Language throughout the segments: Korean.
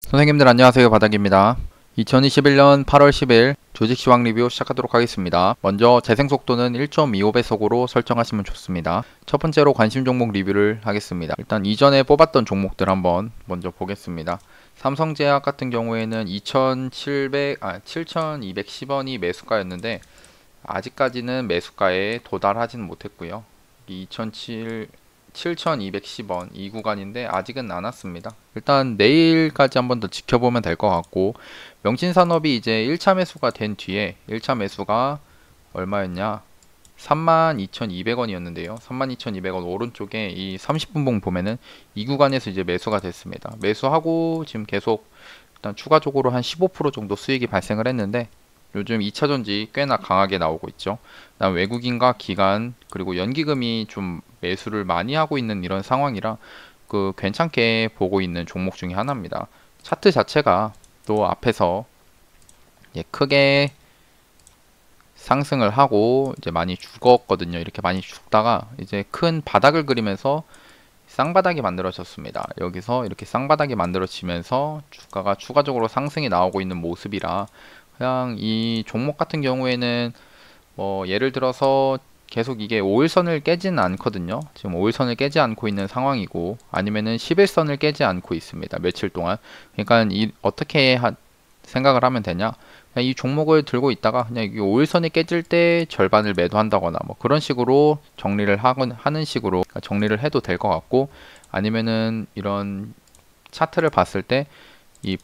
선생님들 안녕하세요, 바닥입니다. 2021년 8월 10일 조직시황 리뷰 시작하도록 하겠습니다. 먼저 재생속도는 1.25배속으로 설정하시면 좋습니다. 첫 번째로 관심 종목 리뷰를 하겠습니다. 일단 이전에 뽑았던 종목들 한번 먼저 보겠습니다. 삼성제약 같은 경우에는 7,210원이 매수가였는데 아직까지는 매수가에 도달하지는 못했고요. 7,210원 이 구간인데 아직은 안 왔습니다. 일단 내일까지 한번 더 지켜보면 될 것 같고, 명진산업이 이제 1차 매수가 된 뒤에 1차 매수가 얼마였냐? 32,200원이었는데요. 32,200원 오른쪽에 이 30분봉 보면은 이 구간에서 이제 매수가 됐습니다. 매수하고 지금 계속 일단 추가적으로 한 15% 정도 수익이 발생을 했는데, 요즘 2차전지 꽤나 강하게 나오고 있죠. 그다음 외국인과 기관 그리고 연기금이 좀 매수를 많이 하고 있는 이런 상황이라 괜찮게 보고 있는 종목 중에 하나입니다. 차트 자체가 또 앞에서 크게 상승을 하고 이제 많이 죽었거든요. 이렇게 많이 죽다가 이제 큰 바닥을 그리면서 쌍바닥이 만들어졌습니다. 여기서 이렇게 쌍바닥이 만들어지면서 주가가 추가적으로 상승이 나오고 있는 모습이라, 그냥 이 종목 같은 경우에는 예를 들어서 계속 이게 5일선을 깨지는 않거든요. 지금 5일선을 깨지 않고 있는 상황이고, 아니면은 11선을 깨지 않고 있습니다. 며칠 동안. 그러니까 어떻게 생각을 하면 되냐? 그냥 이 종목을 들고 있다가 그냥 이 5일선이 깨질 때 절반을 매도한다거나 뭐 그런 식으로 정리를 하는 식으로 정리를 해도 될 것 같고, 아니면은 이런 차트를 봤을 때 이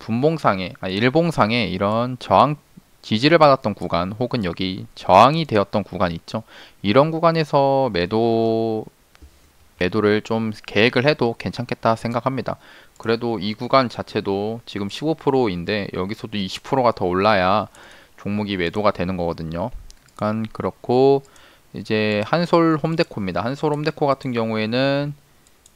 일봉상에 이런 저항 지지를 받았던 구간 혹은 여기 저항이 되었던 구간 있죠. 이런 구간에서 매도를 좀 계획을 해도 괜찮겠다 생각합니다. 그래도 이 구간 자체도 지금 15%인데 여기서도 20%가 더 올라야 종목이 매도가 되는 거거든요. 약간 그렇고, 이제 한솔 홈데코입니다. 한솔 홈데코 같은 경우에는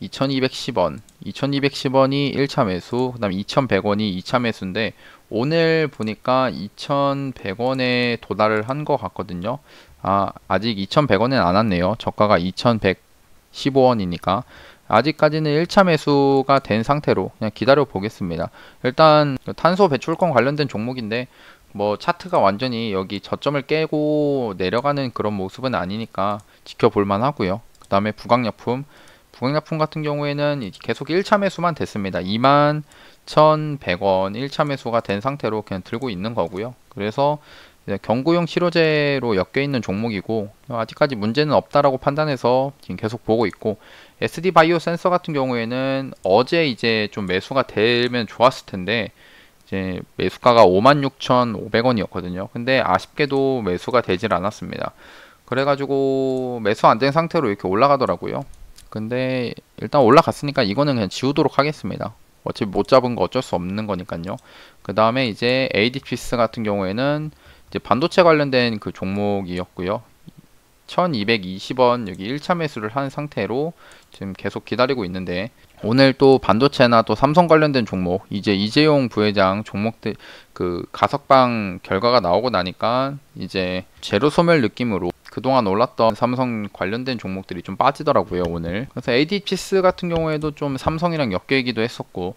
2210원이 1차 매수, 그 다음 2100원이 2차 매수인데 오늘 보니까 2100원에 도달을 한 것 같거든요. 아직 2100원은 안 왔네요. 저가가 2115원이니까 아직까지는 1차 매수가 된 상태로 그냥 기다려 보겠습니다. 일단 탄소 배출권 관련된 종목인데 뭐 차트가 완전히 여기 저점을 깨고 내려가는 그런 모습은 아니니까 지켜볼 만하고요. 그 다음에 부강약품 같은 경우에는 계속 1차 매수만 됐습니다. 21,100원 1차 매수가 된 상태로 그냥 들고 있는 거고요. 그래서 경구용 치료제로 엮여 있는 종목이고 아직까지 문제는 없다라고 판단해서 지금 계속 보고 있고, SD 바이오 센서 같은 경우에는 어제 이제 좀 매수가 되면 좋았을 텐데 이제 매수가가 56,500원이었거든요. 근데 아쉽게도 매수가 되질 않았습니다. 그래가지고 매수 안 된 상태로 이렇게 올라가더라고요. 근데 일단 올라갔으니까 이거는 그냥 지우도록 하겠습니다. 어차피 못 잡은 거 어쩔 수 없는 거니까요. 그 다음에 이제 ADPS 같은 경우에는 이제 반도체 관련된 그 종목이었고요. 1220원 여기 1차 매수를 한 상태로 지금 계속 기다리고 있는데, 오늘 또 반도체나 또 삼성 관련된 종목, 이제 이재용 부회장 종목들 가석방 결과가 나오고 나니까 이제 제로 소멸 느낌으로 그동안 올랐던 삼성 관련된 종목들이 좀 빠지더라고요, 오늘. 그래서 ADPS 같은 경우에도 좀 삼성이랑 엮여있기도 했었고,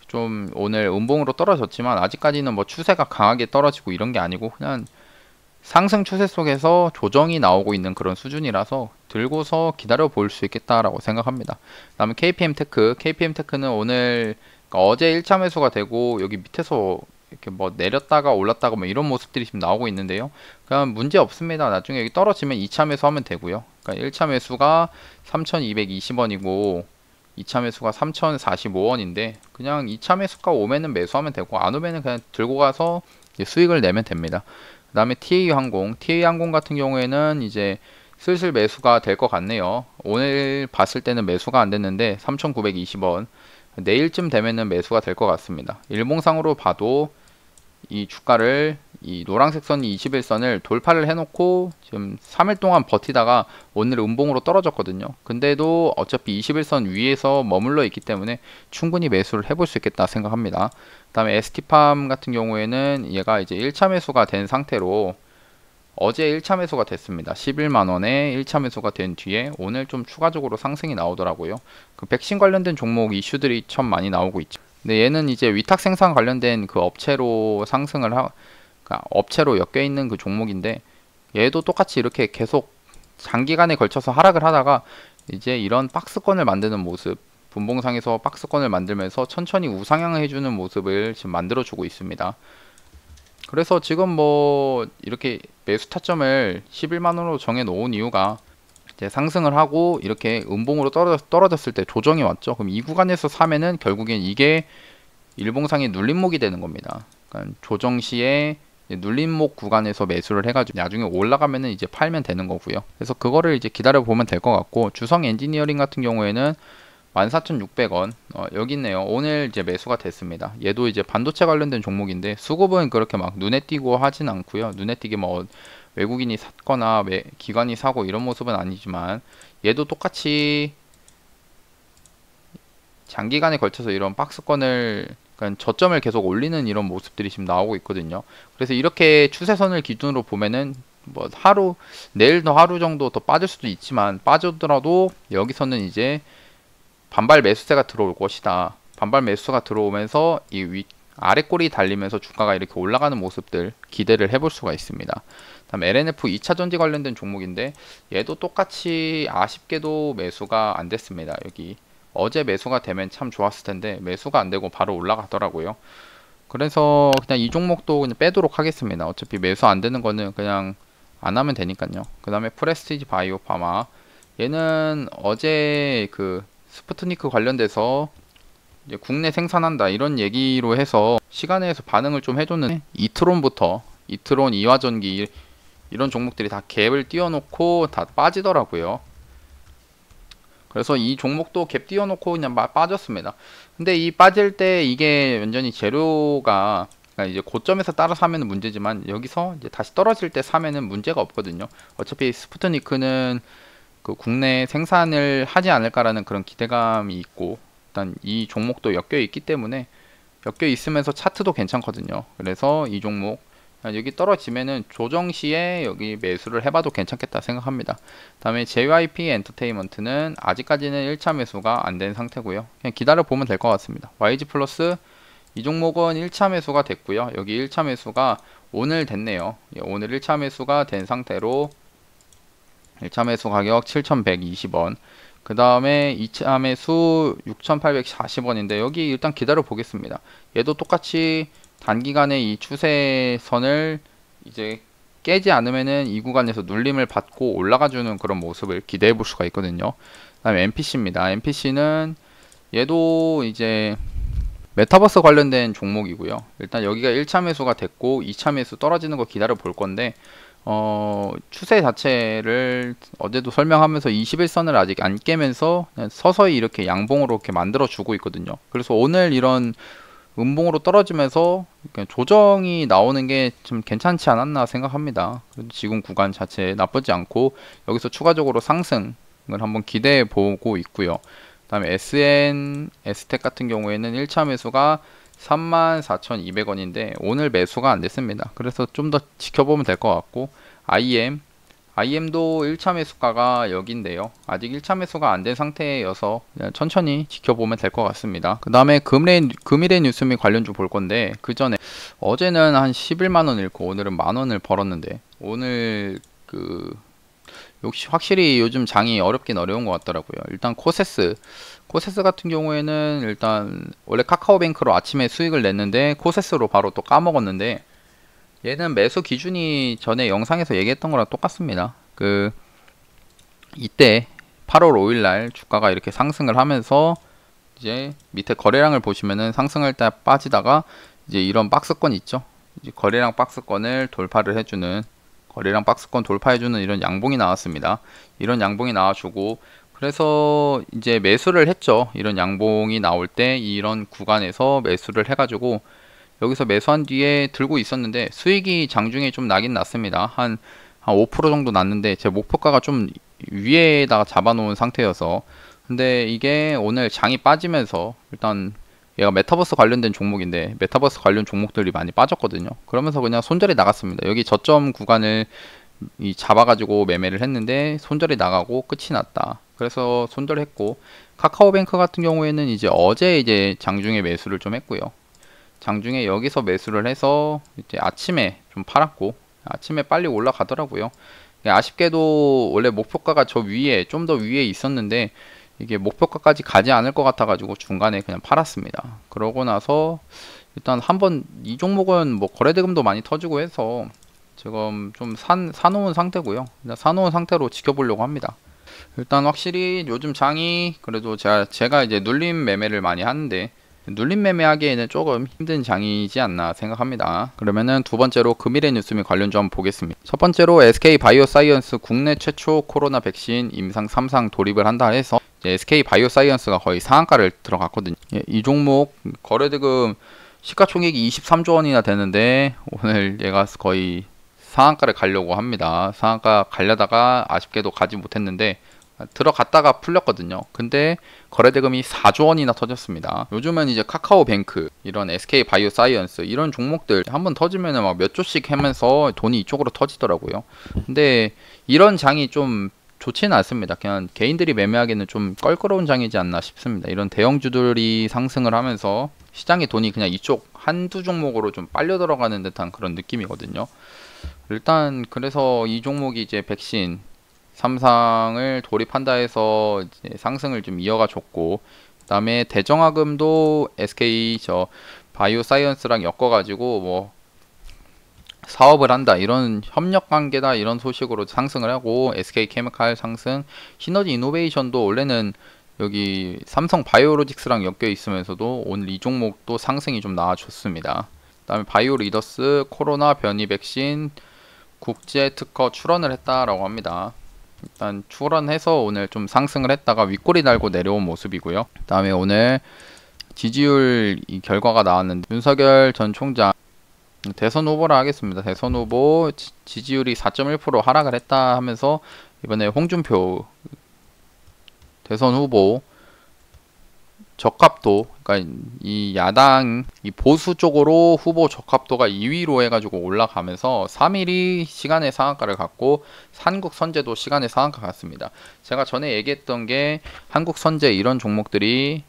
좀 오늘 음봉으로 떨어졌지만 아직까지는 뭐 추세가 강하게 떨어지고 이런 게 아니고 그냥 상승 추세 속에서 조정이 나오고 있는 그런 수준이라서 들고서 기다려 볼 수 있겠다라고 생각합니다. 다음에 KPM테크는 오늘, 그러니까 어제 1차 매수가 되고 여기 밑에서 이렇게 뭐 내렸다가 올랐다가 뭐 이런 모습들이 지금 나오고 있는데요. 그냥 문제 없습니다. 나중에 여기 떨어지면 2차 매수하면 되고요. 그러니까 1차 매수가 3,220원이고 2차 매수가 3,045원인데 그냥 2차 매수가 오면은 매수하면 되고 안 오면은 그냥 들고 가서 수익을 내면 됩니다. 그 다음에 TA항공 같은 경우에는 이제 슬슬 매수가 될 것 같네요. 오늘 봤을 때는 매수가 안 됐는데 3,920원, 내일쯤 되면은 매수가 될 것 같습니다. 일봉상으로 봐도 이 주가를 이 노란색 선이 21선을 돌파를 해놓고 지금 3일 동안 버티다가 오늘 음봉으로 떨어졌거든요. 근데도 어차피 21선 위에서 머물러 있기 때문에 충분히 매수를 해볼 수 있겠다 생각합니다. 그 다음에 ST팜 같은 경우에는 얘가 이제 1차 매수가 된 상태로 어제 1차 매수가 됐습니다. 11만원에 1차 매수가 된 뒤에 오늘 좀 추가적으로 상승이 나오더라고요. 그 백신 관련된 종목 이슈들이 참 많이 나오고 있죠. 근데 얘는 이제 위탁 생산 관련된 그 업체로 그러니까 업체로 엮여 있는 그 종목인데, 얘도 똑같이 이렇게 계속 장기간에 걸쳐서 하락을 하다가 이제 이런 박스권을 만드는 모습, 분봉상에서 박스권을 만들면서 천천히 우상향을 해주는 모습을 지금 만들어주고 있습니다. 그래서 지금 뭐 이렇게 매수 타점을 11만원으로 정해 놓은 이유가, 이제 상승을 하고 이렇게 음봉으로 떨어졌을 때 조정이 왔죠. 그럼 이 구간에서 사면은 결국엔 이게 일봉상의 눌림목이 되는 겁니다. 그러니까 조정 시에 눌림목 구간에서 매수를 해가지고 나중에 올라가면은 이제 팔면 되는 거고요. 그래서 그거를 이제 기다려 보면 될 것 같고, 주성 엔지니어링 같은 경우에는 14,600원 여기 있네요. 오늘 이제 매수가 됐습니다. 얘도 이제 반도체 관련된 종목인데 수급은 그렇게 막 눈에 띄고 하진 않고요. 눈에 띄게 뭐 외국인이 샀거나 기관이 사고 이런 모습은 아니지만, 얘도 똑같이 장기간에 걸쳐서 이런 박스권을, 그러니까 저점을 계속 올리는 이런 모습들이 지금 나오고 있거든요. 그래서 이렇게 추세선을 기준으로 보면은 뭐 내일도 하루 정도 더 빠질 수도 있지만, 빠졌더라도 여기서는 이제 반발 매수세가 들어올 것이다. 반발 매수가 들어오면서 이 아래 꼬리 달리면서 주가가 이렇게 올라가는 모습들 기대를 해볼 수가 있습니다. 다음 LNF 2차전지 관련된 종목인데, 얘도 똑같이 아쉽게도 매수가 안 됐습니다. 여기 어제 매수가 되면 참 좋았을 텐데 매수가 안 되고 바로 올라가더라고요. 그래서 그냥 이 종목도 그냥 빼도록 하겠습니다. 어차피 매수 안 되는 거는 그냥 안 하면 되니까요. 그 다음에 프레스티지 바이오 파마, 얘는 어제 그 스푸트니크 관련돼서 이제 국내 생산한다 이런 얘기로 해서 시간에서 반응을 좀 해줬는데, 이트론, 이화전기 이런 종목들이 다 갭을 띄워놓고 다 빠지더라고요. 그래서 이 종목도 갭 띄워놓고 그냥 빠졌습니다. 근데 이 빠질 때 이게 완전히 재료가, 그러니까 이제 고점에서 따라 사면 문제지만 여기서 이제 다시 떨어질 때 사면은 문제가 없거든요. 어차피 스푸트니크는 그 국내 생산을 하지 않을까라는 그런 기대감이 있고, 일단 이 종목도 엮여 있기 때문에, 엮여 있으면서 차트도 괜찮거든요. 그래서 이 종목 여기 떨어지면은 조정 시에 여기 매수를 해봐도 괜찮겠다 생각합니다. 다음에 JYP 엔터테인먼트는 아직까지는 1차 매수가 안 된 상태고요. 그냥 기다려 보면 될 것 같습니다. YG 플러스 이 종목은 1차 매수가 됐고요. 여기 1차 매수가 오늘 됐네요. 오늘 1차 매수가 된 상태로 1차 매수 가격 7,120원, 그 다음에 2차 매수 6,840원인데 여기 일단 기다려 보겠습니다. 얘도 똑같이 단기간에 이 추세선을 이제 깨지 않으면은 이 구간에서 눌림을 받고 올라가주는 그런 모습을 기대해 볼 수가 있거든요. 그 다음에 MPC입니다. MPC는 얘도 이제 메타버스 관련된 종목이고요. 일단 여기가 1차 매수가 됐고 2차 매수 떨어지는 거 기다려 볼 건데, 추세 자체를 어제도 설명하면서 21선을 아직 안 깨면서 그냥 서서히 이렇게 양봉으로 이렇게 만들어 주고 있거든요. 그래서 오늘 이런 음봉으로 떨어지면서 조정이 나오는 게 좀 괜찮지 않았나 생각합니다. 지금 구간 자체 나쁘지 않고 여기서 추가적으로 상승을 한번 기대해 보고 있고요. 그 다음에 SNS텍 같은 경우에는 1차 매수가 34,200원인데 오늘 매수가 안 됐습니다. 그래서 좀 더 지켜보면 될 것 같고, IM도 1차 매수가가 여기인데요. 아직 1차 매수가 안 된 상태여서 그냥 천천히 지켜보면 될 것 같습니다. 그 다음에 금일의 뉴스 및 관련주 볼 건데, 그 전에 어제는 한 11만원 잃고 오늘은 만원을 벌었는데, 오늘 역시 확실히 요즘 장이 어렵긴 어려운 것 같더라고요. 일단 코세스 같은 경우에는 일단 원래 카카오뱅크로 아침에 수익을 냈는데 코세스로 바로 또 까먹었는데, 얘는 매수 기준이 전에 영상에서 얘기했던 거랑 똑같습니다. 이때 8월 5일날 주가가 이렇게 상승을 하면서 이제 밑에 거래량을 보시면은 상승할 때 빠지다가 이제 이런 박스권 있죠. 이제 거래량 박스권을 돌파를 해주는, 거래량 박스권 돌파해주는 이런 양봉이 나왔습니다. 이런 양봉이 나와주고, 그래서 이제 매수를 했죠. 이런 양봉이 나올 때 이런 구간에서 매수를 해가지고 여기서 매수한 뒤에 들고 있었는데 수익이 장중에 좀 나긴 났습니다. 한 5% 정도 났는데 제 목표가가 좀 위에다가 잡아놓은 상태여서. 근데 이게 오늘 장이 빠지면서, 일단 얘가 메타버스 관련된 종목인데 메타버스 관련 종목들이 많이 빠졌거든요. 그러면서 그냥 손절이 나갔습니다. 여기 저점 구간을 잡아가지고 매매를 했는데 손절이 나가고 끝이 났다. 그래서 손절했고, 카카오뱅크 같은 경우에는 이제 어제 이제 장중에 매수를 좀 했고요. 장중에 여기서 매수를 해서 이제 아침에 좀 팔았고, 아침에 빨리 올라가더라고요. 아쉽게도 원래 목표가가 저 위에 좀 더 위에 있었는데 이게 목표가까지 가지 않을 것 같아 가지고 중간에 그냥 팔았습니다. 그러고 나서 일단 한번 이 종목은 뭐 거래대금도 많이 터지고 해서 지금 좀 사놓은 상태고요. 그냥 사놓은 상태로 지켜보려고 합니다. 일단 확실히 요즘 장이 그래도 제가 이제 눌림 매매를 많이 하는데 눌림 매매하기에는 조금 힘든 장이지 않나 생각합니다. 그러면은 두 번째로 금일의 뉴스 및 관련주 한번 보겠습니다. 첫 번째로 SK 바이오사이언스 국내 최초 코로나 백신 임상 3상 돌입을 한다 해서 SK 바이오사이언스가 거의 상한가를 들어갔거든요. 이 종목 거래대금 시가총액이 23조 원이나 되는데 오늘 얘가 거의 상한가를 가려고 합니다. 상한가 가려다가 아쉽게도 가지 못했는데 들어갔다가 풀렸거든요. 근데 거래대금이 4조 원이나 터졌습니다. 요즘은 이제 카카오뱅크, 이런 SK 바이오사이언스 이런 종목들 한번 터지면은 막 몇 조씩 하면서 돈이 이쪽으로 터지더라고요. 근데 이런 장이 좀 좋지는 않습니다. 그냥 개인들이 매매하기에는 좀 껄끄러운 장이지 않나 싶습니다. 이런 대형주들이 상승을 하면서 시장의 돈이 그냥 이쪽 한두 종목으로 좀 빨려 들어가는 듯한 그런 느낌이거든요. 일단 그래서 이 종목이 이제 백신 3상을 돌입한다 해서 이제 상승을 좀 이어가 줬고, 그 다음에 대정화금도 SK 바이오사이언스랑 엮어가지고 뭐 사업을 한다, 이런 협력 관계다, 이런 소식으로 상승을 하고, SK케미칼 상승, 시너지 이노베이션도 원래는 여기 삼성 바이오로직스랑 엮여 있으면서도 오늘 이 종목도 상승이 좀 나와줬습니다. 그 다음에 바이오리더스 코로나 변이 백신 국제 특허 출원을 했다라고 합니다. 일단 출원해서 오늘 좀 상승을 했다가 윗꼬리 달고 내려온 모습이고요. 그 다음에 오늘 지지율 이 결과가 나왔는데 윤석열 전 총장 대선 후보라 하겠습니다. 대선 후보 지지율이 4.1% 하락을 했다 하면서 이번에 홍준표 대선 후보 적합도, 그러니까 이 야당 이 보수 쪽으로 후보 적합도가 2위로 해가지고 올라가면서 3일이 시간의 상한가를 갖고 한국선제도 시간의 상한가 같습니다. 제가 전에 얘기했던 게 한국선제 이런 종목들이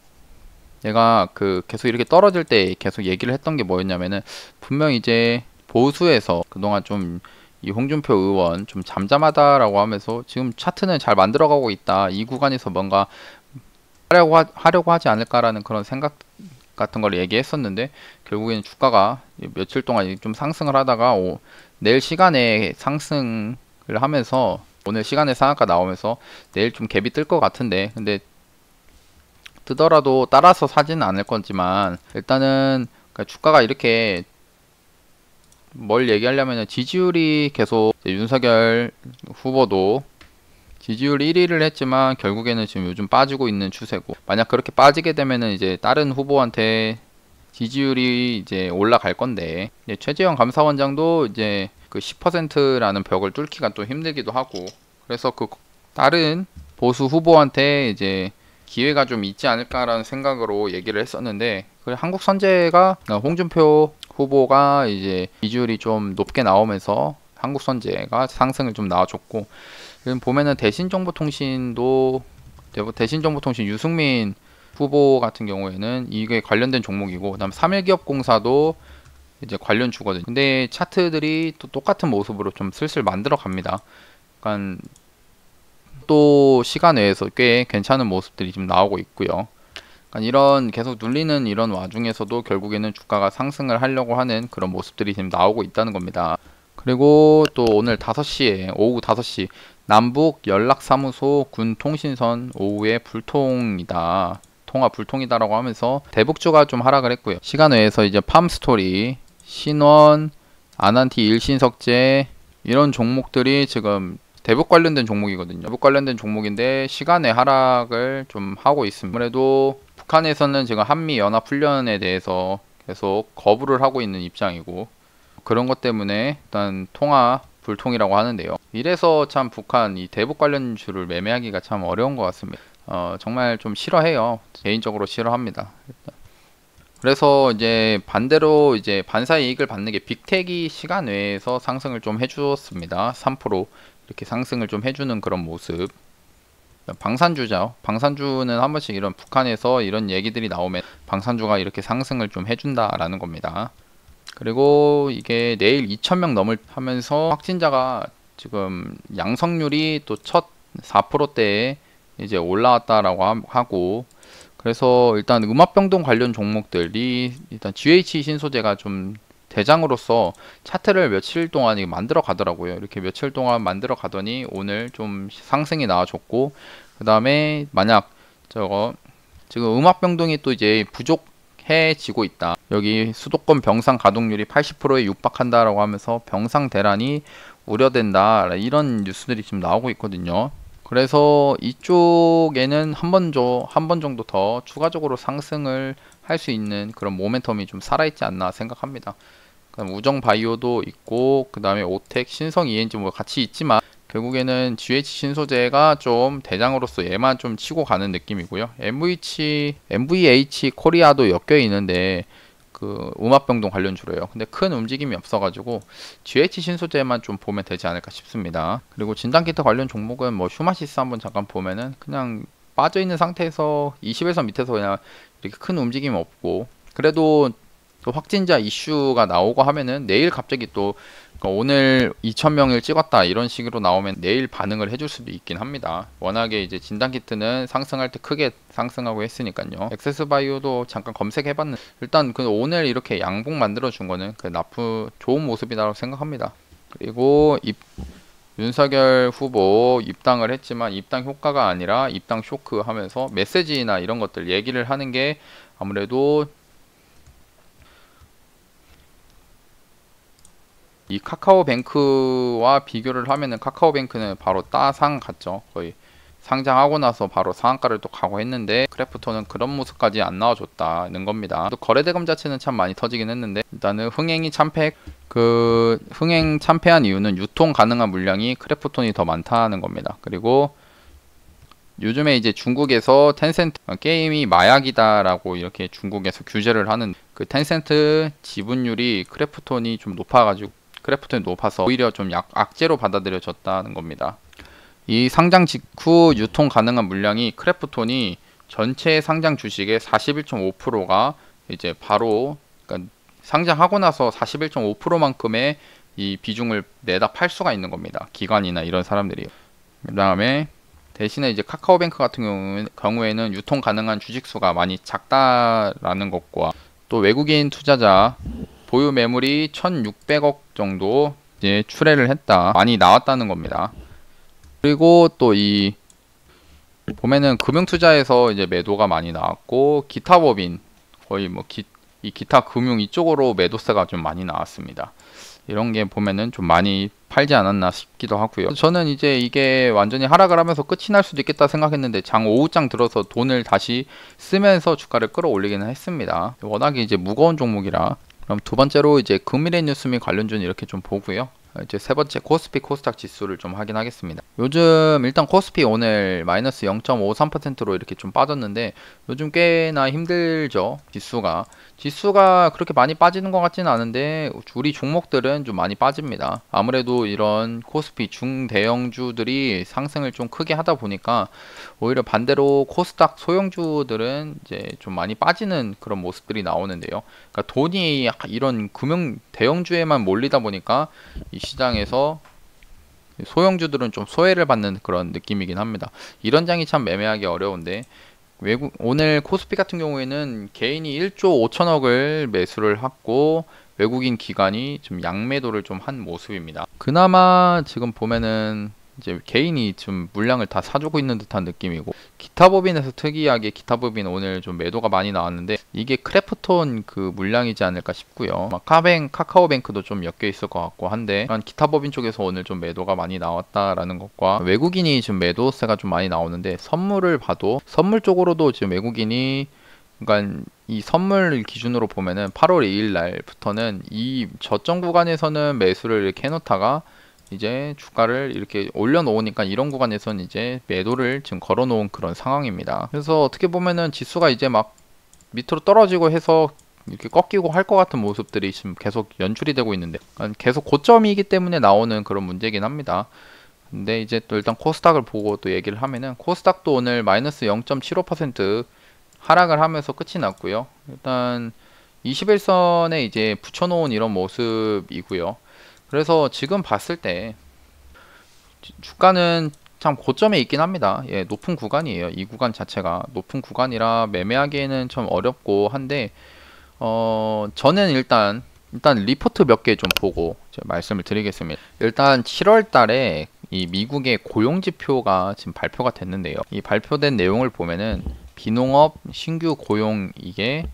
내가 계속 이렇게 떨어질 때 계속 얘기를 했던 게 뭐였냐면은 분명 이제 보수에서 그동안 좀 이 홍준표 의원 좀 잠잠하다라고 하면서 지금 차트는 잘 만들어가고 있다, 이 구간에서 뭔가 하려고 하지 않을까라는 그런 생각 같은 걸 얘기했었는데, 결국에는 주가가 며칠 동안 좀 상승을 하다가 내일 시간에 상승을 하면서 오늘 시간에 상한가 나오면서 내일 좀 갭이 뜰 것 같은데, 근데 뜨더라도 따라서 사지는 않을 거지만 일단은 주가가 이렇게 뭘 얘기하려면 지지율이 계속 윤석열 후보도 지지율 1위를 했지만 결국에는 지금 요즘 빠지고 있는 추세고, 만약 그렇게 빠지게 되면은 이제 다른 후보한테 지지율이 이제 올라갈 건데, 최재형 감사원장도 이제 그 10%라는 벽을 뚫기가 또 힘들기도 하고, 그래서 그 다른 보수 후보한테 이제 기회가 좀 있지 않을까라는 생각으로 얘기를 했었는데, 한국 선제가 홍준표 후보가 이제 지지율이 좀 높게 나오면서 한국 선제가 상승을 좀 나와줬고, 지금 보면은 대신정보통신 유승민 후보 같은 경우에는 이게 관련된 종목이고, 그다음 3일기업공사도 이제 관련주거든요. 근데 차트들이 또 똑같은 모습으로 좀 슬슬 만들어 갑니다. 그러니까 또 시간 외에서 꽤 괜찮은 모습들이 좀 나오고 있고요. 그러니까 이런 계속 눌리는 이런 와중에서도 결국에는 주가가 상승을 하려고 하는 그런 모습들이 지금 나오고 있다는 겁니다. 그리고 또 오늘 5시에 오후 5시 남북 연락사무소 군 통신선 오후에 불통이다, 통화 불통이다라고 하면서 대북주가 좀 하락을 했고요. 시간 외에서 이제 팜스토리, 신원, 아난티 일신석재 이런 종목들이 지금 대북 관련된 종목이거든요. 대북 관련된 종목인데 시간의 하락을 좀 하고 있습니다. 아무래도 북한에서는 지금 한미 연합 훈련에 대해서 계속 거부를 하고 있는 입장이고, 그런 것 때문에 일단 통화 불통이라고 하는데요. 이래서 참 북한 이 대북 관련주를 매매하기가 참 어려운 것 같습니다. 정말 좀 싫어해요. 개인적으로 싫어합니다. 그래서 이제 반대로 이제 반사 이익을 받는 게 빅텍이 시간 외에서 상승을 좀 해주었습니다. 3% 이렇게 상승을 좀 해주는 그런 모습. 방산주죠. 방산주는 한 번씩 이런 북한에서 이런 얘기들이 나오면 방산주가 이렇게 상승을 좀 해준다라는 겁니다. 그리고 이게 내일 2,000명 넘을 하면서 확진자가 지금 양성률이 또 첫 4%대에 이제 올라왔다라고 하고, 그래서 일단 음압병동 관련 종목들이 일단 GH 신소재가 좀 대장으로서 차트를 며칠 동안 만들어 가더라고요. 이렇게 며칠 동안 만들어 가더니 오늘 좀 상승이 나와줬고, 그 다음에 만약 저거 지금 음압병동이 또 이제 부족해지고 있다. 여기 수도권 병상 가동률이 80%에 육박한다라고 하면서 병상 대란이 우려된다. 이런 뉴스들이 지금 나오고 있거든요. 그래서 이쪽에는 한 번 정도 더 추가적으로 상승을 할 수 있는 그런 모멘텀이 좀 살아있지 않나 생각합니다. 그다음 우정바이오도 있고, 그 다음에 오텍, 신성 ENG 뭐 같이 있지만 결국에는 GH 신소재가 좀 대장으로서 얘만 좀 치고 가는 느낌이고요. MVH 코리아도 엮여 있는데 그 음압병동 관련주로요. 근데 큰 움직임이 없어가지고 GH 신소재만 좀 보면 되지 않을까 싶습니다. 그리고 진단키트 관련 종목은 뭐 휴마시스 한번 잠깐 보면은 그냥 빠져있는 상태에서 20에서 밑에서 그냥 이렇게 큰 움직임이 없고, 그래도 또 확진자 이슈가 나오고 하면은 내일 갑자기 또 오늘 2,000명을 찍었다 이런 식으로 나오면 내일 반응을 해줄 수도 있긴 합니다. 워낙에 이제 진단키트는 상승할 때 크게 상승하고 했으니까요. 엑세스바이오도 잠깐 검색해봤는데 일단 그 오늘 이렇게 양봉 만들어 준 거는 그 좋은 모습이라고 생각합니다. 그리고 윤석열 후보 입당을 했지만 입당 효과가 아니라 입당 쇼크 하면서 메시지나 이런 것들 얘기를 하는 게 아무래도 이 카카오뱅크와 비교를 하면은 카카오뱅크는 바로 따상 갔죠. 거의 상장하고 나서 바로 상한가를 또 가고 했는데 크래프톤은 그런 모습까지 안 나와줬다는 겁니다. 또 거래대금 자체는 참 많이 터지긴 했는데 일단은 흥행 참패한 이유는 유통 가능한 물량이 크래프톤이 더 많다는 겁니다. 그리고 요즘에 이제 중국에서 텐센트 게임이 마약이다라고 이렇게 중국에서 규제를 하는 그 텐센트 지분율이 크래프톤이 좀 높아서 오히려 좀 악재로 받아들여졌다는 겁니다. 이 상장 직후 유통 가능한 물량이 크래프톤이 전체 상장 주식의 41.5%가 이제 바로 그러니까 상장하고 나서 41.5%만큼의 이 비중을 내다 팔 수가 있는 겁니다. 기관이나 이런 사람들이. 그 다음에 대신에 이제 카카오뱅크 같은 경우에는 유통 가능한 주식 수가 많이 작다라는 것과 또 외국인 투자자 보유 매물이 1,600억 정도 이제 출회를 했다. 많이 나왔다는 겁니다. 그리고 또 보면은 금융투자에서 이제 매도가 많이 나왔고, 기타 법인 거의 뭐 기타 금융 이쪽으로 매도세가 좀 많이 나왔습니다. 이런 게 보면은 좀 많이 팔지 않았나 싶기도 하고요. 저는 이제 이게 완전히 하락을 하면서 끝이 날 수도 있겠다 생각했는데 오후장 들어서 돈을 다시 쓰면서 주가를 끌어올리기는 했습니다. 워낙에 이제 무거운 종목이라. 그럼 두 번째로 이제 금일의 뉴스 및 관련주는 이렇게 좀 보고요. 이제 세 번째 코스피 코스닥 지수를 좀 확인하겠습니다. 요즘 일단 코스피 오늘 마이너스 0.53%로 이렇게 좀 빠졌는데 요즘 꽤나 힘들죠. 지수가 그렇게 많이 빠지는 것 같지는 않은데 우리 종목들은 좀 많이 빠집니다. 아무래도 이런 코스피 중대형주들이 상승을 좀 크게 하다 보니까 오히려 반대로 코스닥 소형주들은 이제 좀 많이 빠지는 그런 모습들이 나오는데요. 그러니까 돈이 이런 금융 대형주에만 몰리다 보니까 이 시장에서 소형주들은 좀 소외를 받는 그런 느낌이긴 합니다. 이런 장이 참 매매하기 어려운데 오늘 코스피 같은 경우에는 개인이 1조 5천억을 매수를 하고 외국인 기관이 좀 양매도를 좀 한 모습입니다. 그나마 지금 보면은 이제 개인이 좀 물량을 다 사주고 있는 듯한 느낌이고, 기타법인에서 특이하게 기타법인 오늘 좀 매도가 많이 나왔는데 이게 크래프톤 그 물량이지 않을까 싶고요. 카카오뱅크도 좀 엮여 있을 것 같고 한데 기타법인 쪽에서 오늘 좀 매도가 많이 나왔다라는 것과 외국인이 지금 매도세가 좀 많이 나오는데 선물을 봐도 선물 쪽으로도 지금 외국인이 그러니까 이 선물 기준으로 보면은 8월 2일 날부터는 이 저점 구간에서는 매수를 이렇게 해놓다가 이제 주가를 이렇게 올려놓으니까 이런 구간에서는 이제 매도를 지금 걸어놓은 그런 상황입니다. 그래서 어떻게 보면은 지수가 이제 막 밑으로 떨어지고 해서 이렇게 꺾이고 할 것 같은 모습들이 지금 계속 연출이 되고 있는데 계속 고점이기 때문에 나오는 그런 문제긴 합니다. 근데 이제 또 일단 코스닥을 보고 또 얘기를 하면은 코스닥도 오늘 마이너스 0.75% 하락을 하면서 끝이 났고요. 일단 21선에 이제 붙여놓은 이런 모습이고요. 그래서 지금 봤을 때 주가는 참 고점에 있긴 합니다. 예, 높은 구간이에요. 이 구간 자체가 높은 구간이라 매매하기에는 좀 어렵고 한데 저는 일단 리포트 몇 개 좀 보고 제가 말씀을 드리겠습니다. 일단 7월 달에 이 미국의 고용 지표가 지금 발표가 됐는데요. 이 발표된 내용을 보면은 비농업 신규 고용 이게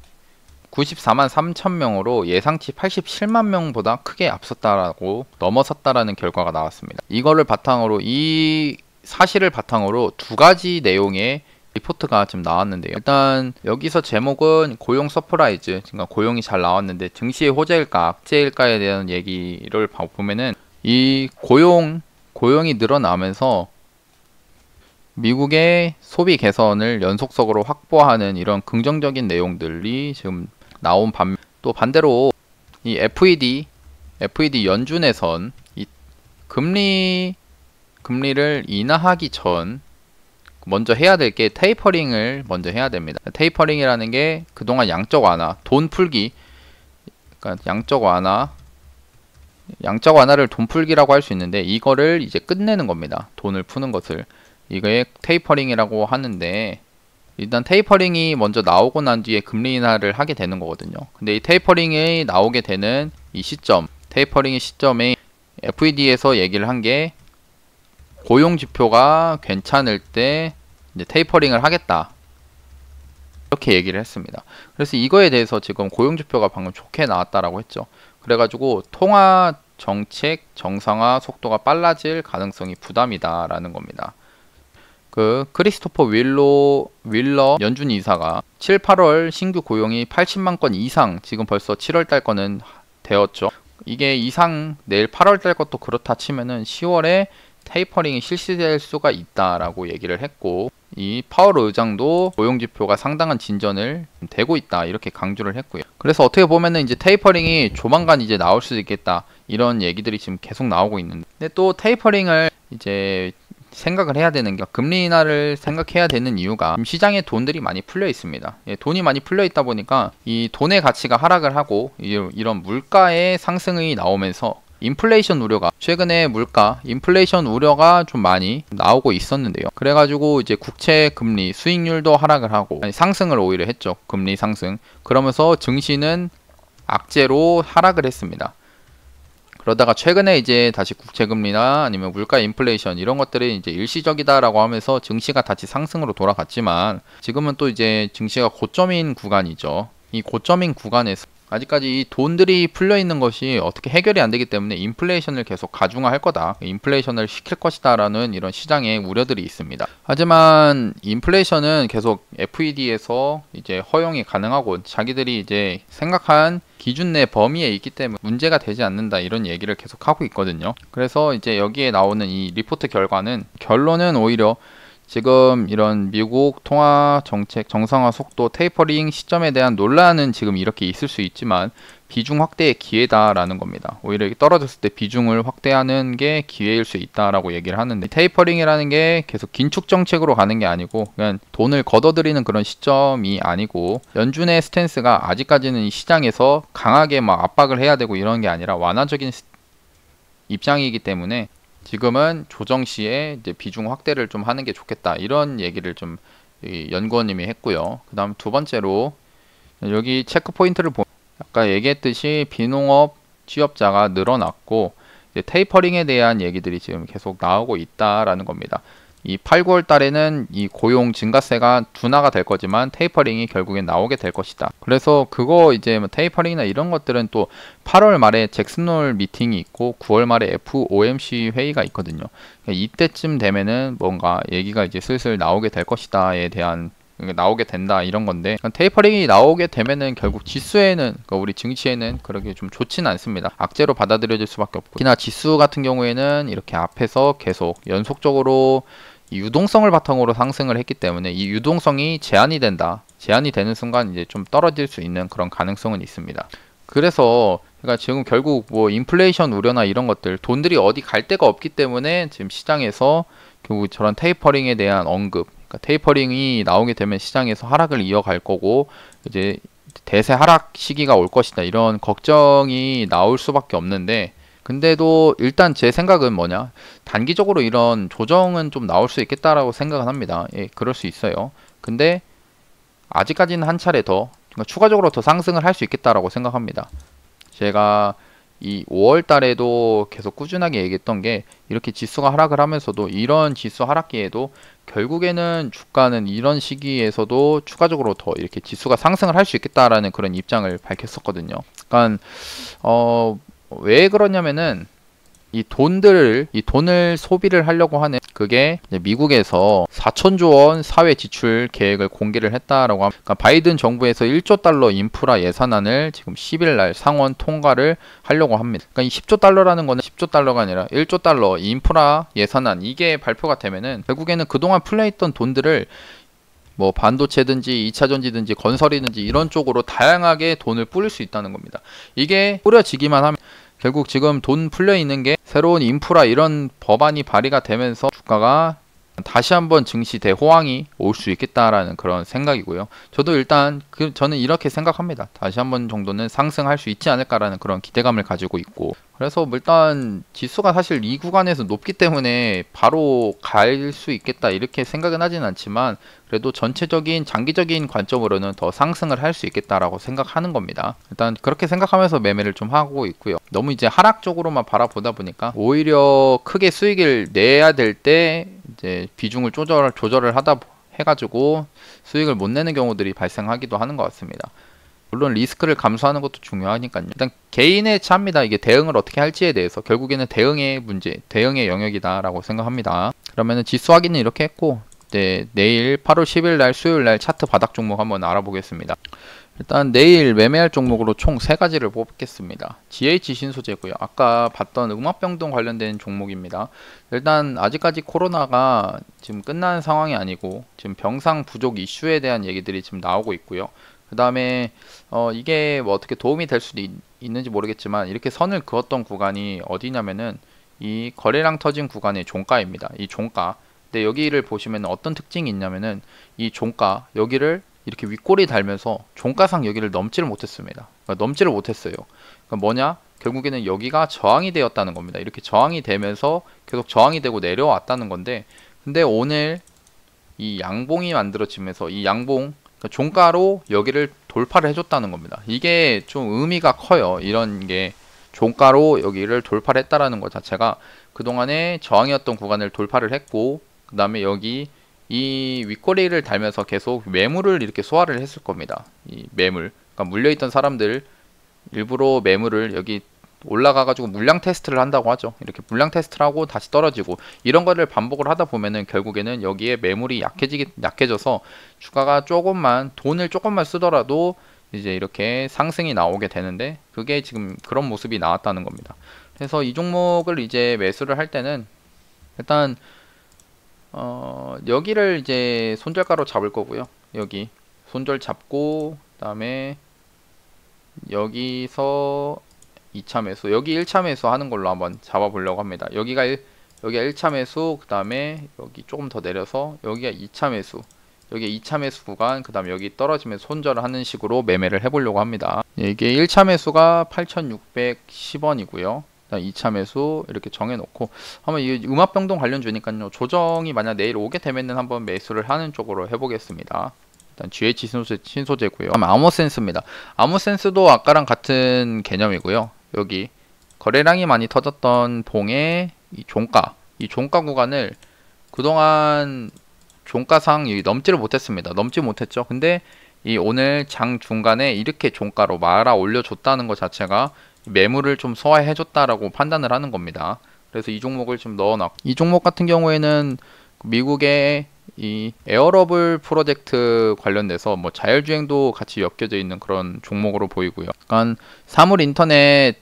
94만 3천 명으로 예상치 87만 명보다 크게 앞섰다라고 넘어섰다라는 결과가 나왔습니다. 이거를 바탕으로 이 사실을 바탕으로 두 가지 내용의 리포트가 지금 나왔는데요. 일단 여기서 제목은 고용 서프라이즈, 그러니까 고용이 잘 나왔는데 증시의 호재일까 악재일까에 대한 얘기를 보면은 이 고용이 늘어나면서 미국의 소비 개선을 연속적으로 확보하는 이런 긍정적인 내용들이 지금 나온 또 반대로 이 FED 연준에선 이 금리를 인하하기 전 먼저 해야 될 게 테이퍼링을 먼저 해야 됩니다. 테이퍼링이라는 게 그동안 양적 완화, 돈 풀기, 그러니까 양적 완화를 돈 풀기라고 할 수 있는데 이거를 이제 끝내는 겁니다. 돈을 푸는 것을. 이거에 테이퍼링이라고 하는데 일단 테이퍼링이 먼저 나오고 난 뒤에 금리 인하를 하게 되는 거거든요. 근데 이 테이퍼링이 나오게 되는 이 시점, 테이퍼링의 시점에 FED에서 얘기를 한 게 고용 지표가 괜찮을 때 이제 테이퍼링을 하겠다. 이렇게 얘기를 했습니다. 그래서 이거에 대해서 지금 고용 지표가 방금 좋게 나왔다라고 했죠. 그래가지고 통화 정책 정상화 속도가 빨라질 가능성이 부담이다라는 겁니다. 그 크리스토퍼 윌러 연준 이사가 7, 8월 신규 고용이 80만 건 이상 지금 벌써 7월 달 거는 되었죠. 이게 내일 8월 달 것도 그렇다 치면은 10월에 테이퍼링이 실시될 수가 있다라고 얘기를 했고 이 파월 의장도 고용 지표가 상당한 진전을 되고 있다 이렇게 강조를 했고요. 그래서 어떻게 보면은 이제 테이퍼링이 조만간 이제 나올 수도 있겠다 이런 얘기들이 지금 계속 나오고 있는데 근데 또 테이퍼링을 이제 생각을 해야 되는 게 금리 인하를 생각해야 되는 이유가 시장에 돈들이 많이 풀려 있습니다. 예, 돈이 많이 풀려 있다 보니까 이 돈의 가치가 하락을 하고 이런 물가의 상승이 나오면서 인플레이션 우려가 최근에 인플레이션 우려가 좀 많이 나오고 있었는데요. 그래가지고 이제 국채 금리 수익률도 하락을 하고 상승을 오히려 했죠. 금리 상승. 그러면서 증시는 악재로 하락을 했습니다. 그러다가 최근에 이제 다시 국채금리나 아니면 물가 인플레이션 이런 것들이 이제 일시적이다라고 하면서 증시가 다시 상승으로 돌아갔지만 지금은 또 이제 증시가 고점인 구간이죠. 이 고점인 구간에서 아직까지 이 돈들이 풀려 있는 것이 어떻게 해결이 안 되기 때문에 인플레이션을 계속 가중화할 거다. 인플레이션을 시킬 것이다 라는 이런 시장의 우려들이 있습니다. 하지만 인플레이션은 계속 FED에서 이제 허용이 가능하고 자기들이 이제 생각한 기준 내 범위에 있기 때문에 문제가 되지 않는다 이런 얘기를 계속 하고 있거든요. 그래서 이제 여기에 나오는 이 리포트 결론은 오히려 지금 이런 미국 통화 정책 정상화 속도 테이퍼링 시점에 대한 논란은 지금 이렇게 있을 수 있지만 비중 확대의 기회다라는 겁니다. 오히려 떨어졌을 때 비중을 확대하는 게 기회일 수 있다라고 얘기를 하는데 테이퍼링이라는 게 계속 긴축 정책으로 가는 게 아니고 그냥 돈을 걷어들이는 그런 시점이 아니고 연준의 스탠스가 아직까지는 이 시장에서 강하게 막 압박을 해야 되고 이런 게 아니라 완화적인 입장이기 때문에 지금은 조정 시에 이제 비중 확대를 좀 하는 게 좋겠다 이런 얘기를 좀 연구원님이 했고요. 그 다음 두 번째로 여기 체크 포인트를 보면 아까 얘기했듯이 비농업 취업자가 늘어났고 이제 테이퍼링에 대한 얘기들이 지금 계속 나오고 있다라는 겁니다. 이 8, 9월 달에는 이 고용 증가세가 둔화가 될 거지만 테이퍼링이 결국엔 나오게 될 것이다. 그래서 그거 이제 뭐 테이퍼링이나 이런 것들은 또 8월 말에 잭슨홀 미팅이 있고 9월 말에 FOMC 회의가 있거든요. 그러니까 이때쯤 되면은 뭔가 얘기가 이제 슬슬 나오게 될 것이다에 대한 나오게 된다 이런 건데 테이퍼링이 나오게 되면은 결국 지수에는 그러니까 우리 증시에는 그렇게 좀 좋지는 않습니다. 악재로 받아들여질 수밖에 없고 특히나 지수 같은 경우에는 이렇게 앞에서 계속 연속적으로 이 유동성을 바탕으로 상승을 했기 때문에 이 유동성이 제한이 되는 순간 이제 좀 떨어질 수 있는 그런 가능성은 있습니다. 그래서 그러니까 지금 결국 뭐 인플레이션 우려나 이런 것들, 돈들이 어디 갈 데가 없기 때문에 지금 시장에서 결국 저런 테이퍼링에 대한 언급, 그러니까 테이퍼링이 나오게 되면 시장에서 하락을 이어갈 거고 이제 대세 하락 시기가 올 것이다, 이런 걱정이 나올 수밖에 없는데, 근데도 일단 제 생각은 뭐냐, 단기적으로 이런 조정은 좀 나올 수 있겠다라고 생각은 합니다. 예, 그럴 수 있어요. 근데 아직까지는 한 차례 더, 그러니까 추가적으로 더 상승을 할 수 있겠다라고 생각합니다. 제가 이 5월 달에도 계속 꾸준하게 얘기했던 게, 이렇게 지수가 하락을 하면서도 이런 지수 하락기에도 결국에는 주가는 이런 시기에서도 추가적으로 더 이렇게 지수가 상승을 할 수 있겠다라는 그런 입장을 밝혔었거든요. 그러니까 왜 그러냐면은 이 돈을 소비를 하려고 하는, 그게 이제 미국에서 4천조 원 사회 지출 계획을 공개를 했다라고 합니다. 그러니까 바이든 정부에서 1조 달러 인프라 예산안을 지금 10일 날 상원 통과를 하려고 합니다. 그러니까 이 10조 달러라는 거는 10조 달러가 아니라 1조 달러 인프라 예산안, 이게 발표가 되면은 결국에는 그동안 플레이했던 돈들을 뭐 반도체든지 2차 전지든지 건설이든지 이런 쪽으로 다양하게 돈을 뿌릴 수 있다는 겁니다. 이게 뿌려지기만 하면 결국 지금 돈 풀려 있는 게 새로운 인프라 이런 법안이 발의가 되면서 주가가 다시 한번 증시 대호황이 올 수 있겠다라는 그런 생각이고요. 저도 일단 저는 이렇게 생각합니다. 다시 한번 정도는 상승할 수 있지 않을까라는 그런 기대감을 가지고 있고, 그래서 일단 지수가 사실 이 구간에서 높기 때문에 바로 갈 수 있겠다 이렇게 생각은 하진 않지만, 그래도 전체적인 장기적인 관점으로는 더 상승을 할 수 있겠다라고 생각하는 겁니다. 일단 그렇게 생각하면서 매매를 좀 하고 있고요. 너무 이제 하락 쪽으로만 바라보다 보니까 오히려 크게 수익을 내야 될 때 이제 비중을 조절을 하다 해가지고 수익을 못 내는 경우들이 발생하기도 하는 것 같습니다. 물론 리스크를 감수하는 것도 중요하니까요. 일단 개인의 차입니다. 이게 대응을 어떻게 할지에 대해서 결국에는 대응의 문제, 대응의 영역이다라고 생각합니다. 그러면은 지수 확인은 이렇게 했고, 내일 8월 10일 날 수요일 날 차트 바닥 종목 한번 알아보겠습니다. 일단 내일 매매할 종목으로 총 3가지를 뽑겠습니다. GH 신소재고요. 아까 봤던 음압병동 관련된 종목입니다. 일단 아직까지 코로나가 지금 끝난 상황이 아니고 지금 병상 부족 이슈에 대한 얘기들이 지금 나오고 있고요. 그 다음에 이게 뭐 어떻게 도움이 될 수도 있는지 모르겠지만, 이렇게 선을 그었던 구간이 어디냐면은 이 거래량 터진 구간의 종가입니다. 이 종가. 근데 여기를 보시면 어떤 특징이 있냐면은 이 종가 여기를 이렇게 윗꼬리 달면서 종가상 여기를 넘지를 못했습니다. 그러니까 넘지를 못했어요. 그러니까 뭐냐? 결국에는 여기가 저항이 되었다는 겁니다. 이렇게 저항이 되면서 계속 저항이 되고 내려왔다는 건데, 근데 오늘 이 양봉이 만들어지면서 이 양봉, 그러니까 종가로 여기를 돌파를 해줬다는 겁니다. 이게 좀 의미가 커요. 이런 게 종가로 여기를 돌파를 했다라는 것 자체가 그동안에 저항이었던 구간을 돌파를 했고, 그 다음에 여기 이 윗꼬리를 달면서 계속 매물을 이렇게 소화를 했을 겁니다. 이 매물, 그러니까 물려있던 사람들 일부러 매물을 여기 올라가가지고 물량 테스트를 한다고 하죠. 이렇게 물량 테스트를 하고 다시 떨어지고 이런 거를 반복을 하다 보면은 결국에는 여기에 매물이 약해져서 주가가 돈을 조금만 쓰더라도 이제 이렇게 상승이 나오게 되는데, 그게 지금 그런 모습이 나왔다는 겁니다. 그래서 이 종목을 이제 매수를 할 때는 일단 여기를 이제 손절가로 잡을 거고요. 여기 손절 잡고, 그 다음에 여기서 2차 매수, 여기 1차 매수 하는 걸로 한번 잡아 보려고 합니다. 여기가 1차 매수, 그 다음에 여기 조금 더 내려서 여기가 2차 매수, 여기 2차 매수 구간, 그 다음에 여기 떨어지면 손절을 하는 식으로 매매를 해보려고 합니다. 이게 1차 매수가 8,610원이고요. 2차 매수 이렇게 정해놓고 한번 이 음압병동 관련주니까요, 조정이 만약 내일 오게 되면은 한번 매수를 하는 쪽으로 해보겠습니다. 일단 GH 신소재고요. 아머센스입니다. 아머센스도 아까랑 같은 개념이고요. 여기 거래량이 많이 터졌던 봉의 이 종가 구간을 그동안 종가상 넘지를 못했습니다. 넘지 못했죠. 근데 이 오늘 장 중간에 이렇게 종가로 말아 올려줬다는 것 자체가 매물을 좀 소화해 줬다라고 판단을 하는 겁니다. 그래서 이 종목을 좀 넣어놨고, 이 종목 같은 경우에는 미국의 이 에어러블 프로젝트 관련돼서 뭐 자율주행도 같이 엮여져 있는 그런 종목으로 보이고요. 약간 사물 인터넷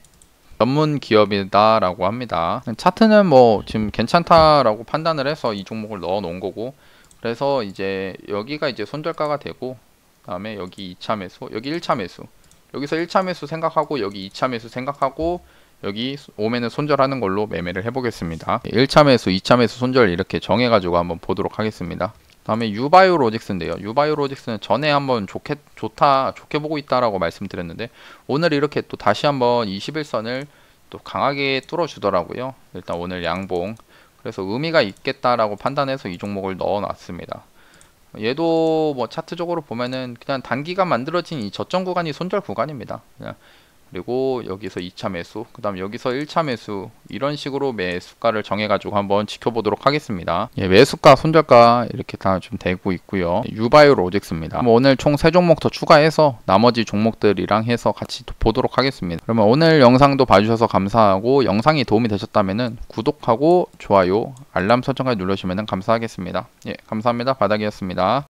전문 기업이다라고 합니다. 차트는 뭐 지금 괜찮다라고 판단을 해서 이 종목을 넣어 놓은 거고, 그래서 이제 여기가 이제 손절가가 되고, 그다음에 여기 2차 매수, 여기 1차 매수, 여기서 1차 매수 생각하고 여기 2차 매수 생각하고 여기 오면은 손절하는 걸로 매매를 해보겠습니다. 1차 매수, 2차 매수 손절 이렇게 정해가지고 한번 보도록 하겠습니다. 다음에 유바이오로직스인데요. 유바이오로직스는 전에 한번 좋게 보고 있다라고 말씀드렸는데 오늘 이렇게 또 다시 한번 21선을 또 강하게 뚫어주더라고요. 일단 오늘 양봉. 그래서 의미가 있겠다라고 판단해서 이 종목을 넣어놨습니다. 얘도 뭐 차트적으로 보면은 그냥 단기간 만들어진 이 저점 구간이 손절 구간입니다. 그리고 여기서 2차 매수, 그 다음 여기서 1차 매수, 이런 식으로 매수가를 정해가지고 한번 지켜보도록 하겠습니다. 예, 매수가, 손절가 이렇게 다 좀 되고 있고요. 유바이오 로직스입니다. 오늘 총 3종목 더 추가해서 나머지 종목들이랑 해서 같이 보도록 하겠습니다. 그러면 오늘 영상도 봐주셔서 감사하고 영상이 도움이 되셨다면 구독하고 좋아요, 알람 설정까지 누르시면 감사하겠습니다. 예, 감사합니다. 바닥이었습니다.